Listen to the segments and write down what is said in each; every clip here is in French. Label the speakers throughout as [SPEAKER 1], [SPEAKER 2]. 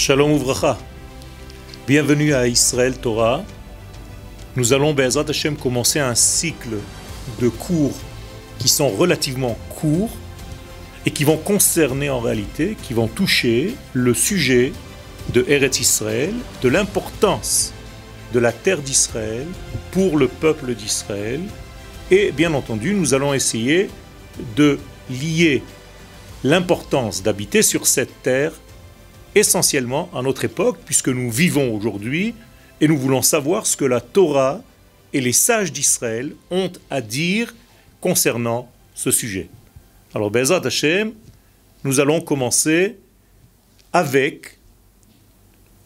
[SPEAKER 1] Shalom Uvracha. Bienvenue à Israël Torah. Nous allons, Be'ezrat Hashem, commencer un cycle de cours qui sont relativement courts et qui vont concerner en réalité, qui vont toucher le sujet de Eretz Israël, de l'importance de la terre d'Israël pour le peuple d'Israël. Et bien entendu, nous allons essayer de lier l'importance d'habiter sur cette terre essentiellement à notre époque, puisque nous vivons aujourd'hui et nous voulons savoir ce que la Torah et les sages d'Israël ont à dire concernant ce sujet. Alors, Be'ezrat Hashem, nous allons commencer avec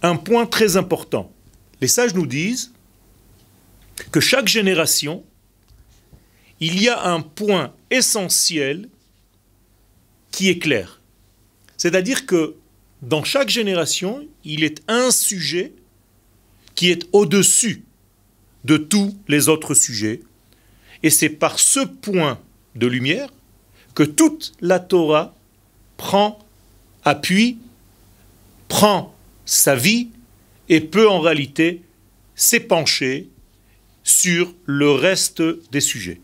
[SPEAKER 1] un point très important. Les sages nous disent que chaque génération, il y a un point essentiel qui est clair. C'est-à-dire que dans chaque génération, il est un sujet qui est au-dessus de tous les autres sujets. Et c'est par ce point de lumière que toute la Torah prend appui, prend sa vie et peut en réalité s'épancher sur le reste des sujets.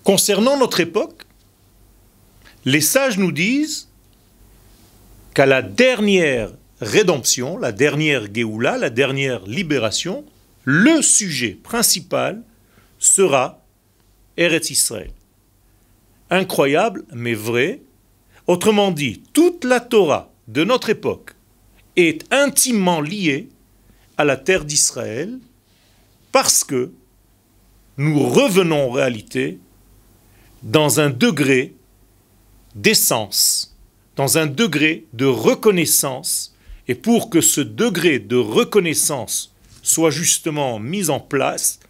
[SPEAKER 1] Concernant notre époque, les sages nous disent qu'à la dernière rédemption, la dernière Géoula, la dernière libération, le sujet principal sera Eretz Israël. Incroyable, mais vrai. Autrement dit, toute la Torah de notre époque est intimement liée à la terre d'Israël parce que nous revenons en réalité dans un degré d'essence, dans un degré de reconnaissance. Et pour que ce degré de reconnaissance soit justement mis en place,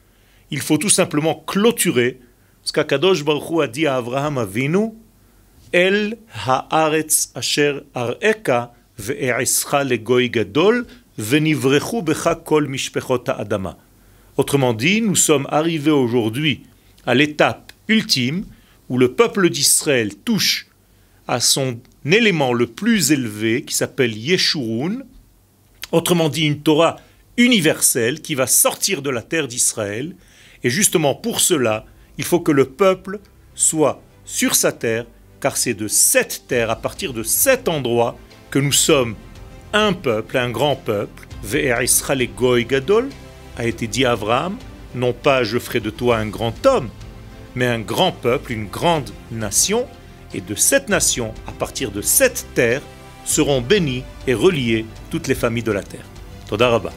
[SPEAKER 1] il faut tout simplement clôturer ce qu'Akadosh Baruch Hu a dit à Avraham Avinu, El haaretz asher ar'eka ve'e'escha legoy gadol ve'nivrechu becha kol mishpechot ha'adama. Autrement dit, nous sommes arrivés aujourd'hui à l'étape ultime où le peuple d'Israël touche à son élément le plus élevé qui s'appelle Yeshurun, autrement dit une Torah universelle qui va sortir de la terre d'Israël. Et justement pour cela, il faut que le peuple soit sur sa terre, car c'est de cette terre, à partir de cet endroit, que nous sommes un peuple, un grand peuple. Ve'er Israël goy gadol a été dit à Abraham, non pas je ferai de toi un grand homme, mais un grand peuple, une grande nation. Et de cette nation, à partir de cette terre, seront bénies et reliées toutes les familles de la terre. Toda Rabba.